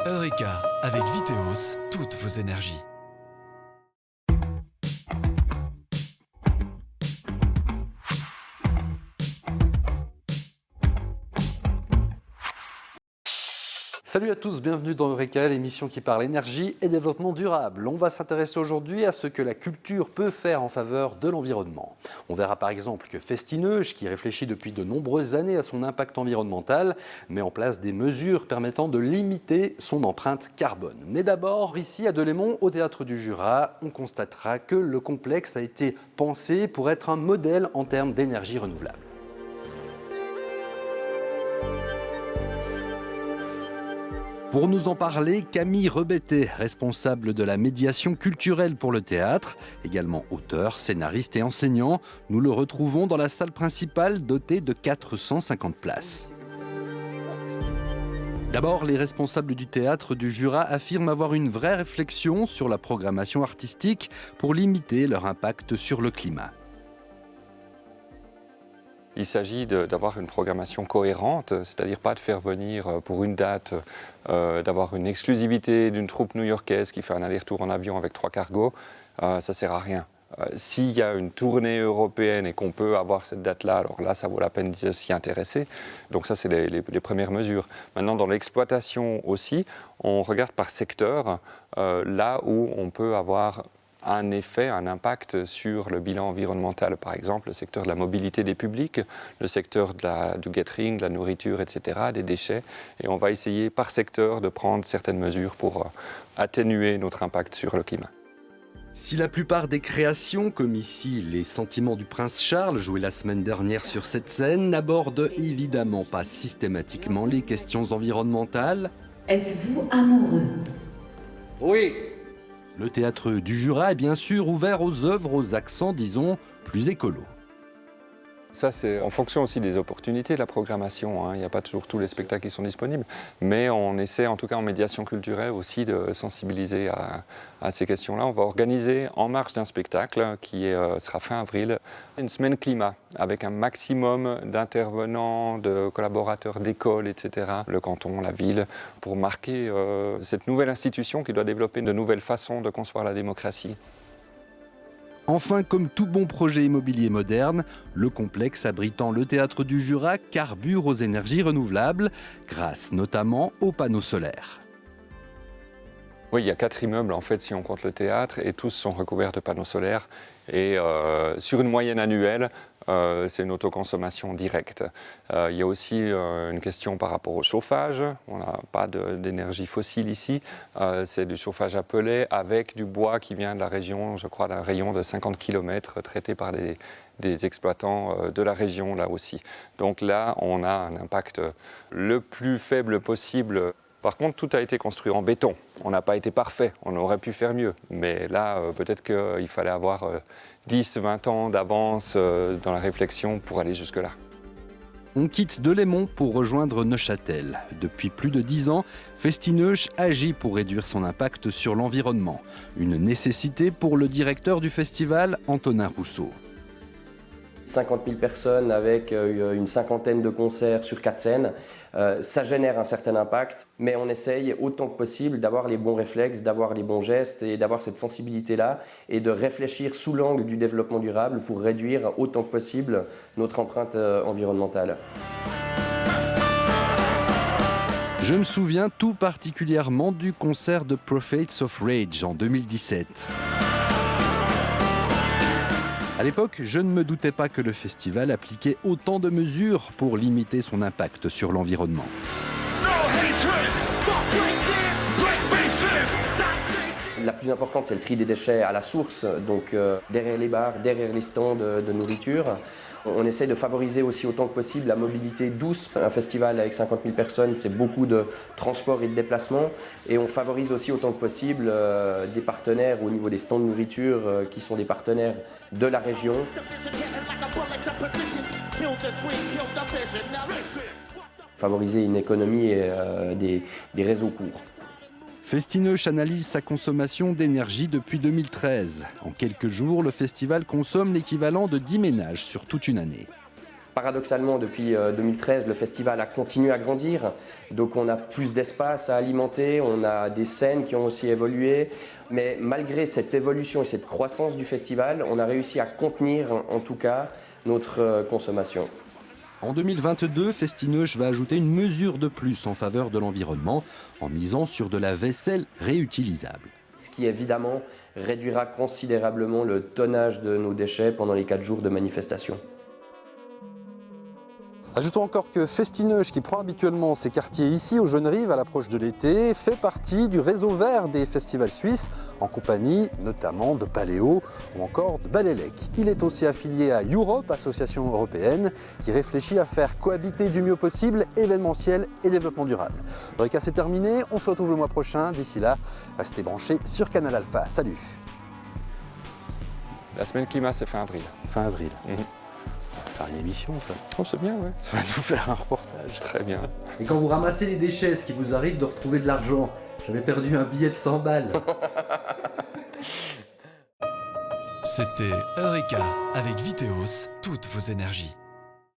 Eureka, avec Viteos, toutes vos énergies. Salut à tous, bienvenue dans Eureka, l'émission qui parle énergie et développement durable. On va s'intéresser aujourd'hui à ce que la culture peut faire en faveur de l'environnement. On verra par exemple que Festineuge, qui réfléchit depuis de nombreuses années à son impact environnemental, met en place des mesures permettant de limiter son empreinte carbone. Mais d'abord, ici à Delémont, au Théâtre du Jura, on constatera que le complexe a été pensé pour être un modèle en termes d'énergie renouvelable. Pour nous en parler, Camille Rebettet, responsable de la médiation culturelle pour le théâtre, également auteur, scénariste et enseignant. Nous le retrouvons dans la salle principale dotée de 450 places. D'abord, les responsables du théâtre du Jura affirment avoir une vraie réflexion sur la programmation artistique pour limiter leur impact sur le climat. Il s'agit d'avoir une programmation cohérente, c'est-à-dire pas de faire venir pour une date, d'avoir une exclusivité d'une troupe new-yorkaise qui fait un aller-retour en avion avec 3 cargos, ça ne sert à rien. S'il y a une tournée européenne et qu'on peut avoir cette date-là, alors là, ça vaut la peine de s'y intéresser. Donc ça, c'est les premières mesures. Maintenant, dans l'exploitation aussi, on regarde par secteur, là où on peut avoir un effet, un impact sur le bilan environnemental, par exemple le secteur de la mobilité des publics, le secteur du catering, de la nourriture, etc., des déchets. Et on va essayer par secteur de prendre certaines mesures pour atténuer notre impact sur le climat. Si la plupart des créations, comme ici Les Sentiments du Prince Charles, jouées la semaine dernière sur cette scène, n'abordent évidemment pas systématiquement les questions environnementales. Êtes-vous amoureux ? Oui. Le théâtre du Jura est bien sûr ouvert aux œuvres aux accents, disons, plus écolos. Ça, c'est en fonction aussi des opportunités de la programmation. Il n'y a pas toujours tous les spectacles qui sont disponibles. Mais on essaie, en tout cas en médiation culturelle, aussi de sensibiliser à ces questions-là. On va organiser, en marge d'un spectacle qui sera fin avril, une semaine climat, avec un maximum d'intervenants, de collaborateurs d'écoles, etc., le canton, la ville, pour marquer cette nouvelle institution qui doit développer de nouvelles façons de concevoir la démocratie. Enfin, comme tout bon projet immobilier moderne, le complexe abritant le théâtre du Jura carbure aux énergies renouvelables, grâce notamment aux panneaux solaires. Oui, il y a 4 immeubles en fait si on compte le théâtre et tous sont recouverts de panneaux solaires et sur une moyenne annuelle, c'est une autoconsommation directe. Il y a aussi une question par rapport au chauffage. On n'a pas d'énergie fossile ici. C'est du chauffage à pellets avec du bois qui vient de la région, je crois d'un rayon de 50 km traité par des exploitants de la région là aussi. Donc là, on a un impact le plus faible possible. Par contre, tout a été construit en béton. On n'a pas été parfait, on aurait pu faire mieux. Mais là, peut-être qu'il fallait avoir 10, 20 ans d'avance dans la réflexion pour aller jusque-là. On quitte Delémont pour rejoindre Neuchâtel. Depuis plus de 10 ans, Festineuge agit pour réduire son impact sur l'environnement. Une nécessité pour le directeur du festival, Antonin Rousseau. 50 000 personnes avec une cinquantaine de concerts sur 4 scènes, ça génère un certain impact, mais on essaye autant que possible d'avoir les bons réflexes, d'avoir les bons gestes et d'avoir cette sensibilité-là et de réfléchir sous l'angle du développement durable pour réduire autant que possible notre empreinte environnementale. Je me souviens tout particulièrement du concert de Prophets of Rage en 2017. À l'époque, je ne me doutais pas que le festival appliquait autant de mesures pour limiter son impact sur l'environnement. La plus importante, c'est le tri des déchets à la source, donc derrière les bars, derrière les stands de nourriture. On essaie de favoriser aussi autant que possible la mobilité douce. Un festival avec 50 000 personnes, c'est beaucoup de transport et de déplacement. Et on favorise aussi autant que possible des partenaires au niveau des stands de nourriture qui sont des partenaires de la région. Favoriser une économie et des réseaux courts. Festineuge analyse sa consommation d'énergie depuis 2013. En quelques jours, le festival consomme l'équivalent de 10 ménages sur toute une année. Paradoxalement, depuis 2013, le festival a continué à grandir, donc on a plus d'espace à alimenter, on a des scènes qui ont aussi évolué, mais malgré cette évolution et cette croissance du festival, on a réussi à contenir en tout cas notre consommation. En 2022, Festineuch va ajouter une mesure de plus en faveur de l'environnement en misant sur de la vaisselle réutilisable. Ce qui évidemment réduira considérablement le tonnage de nos déchets pendant les 4 jours de manifestation. Ajoutons encore que Festineuch, qui prend habituellement ses quartiers ici aux Jeunes-Rives à l'approche de l'été, fait partie du réseau vert des festivals suisses, en compagnie notamment de Paléo ou encore de Balélec. Il est aussi affilié à Europe, association européenne, qui réfléchit à faire cohabiter du mieux possible événementiel et développement durable. Eureka, c'est terminé, on se retrouve le mois prochain. D'ici là, restez branchés sur Canal Alpha. Salut. La semaine climat, c'est fin avril. Fin avril. On va faire une émission, ça. Oh, c'est bien, ouais. Ça va nous faire un reportage. Très bien. Et quand vous ramassez les déchets, est-ce qu'il vous arrive de retrouver de l'argent? J'avais perdu un billet de 100 balles. C'était Eureka avec Viteos, toutes vos énergies.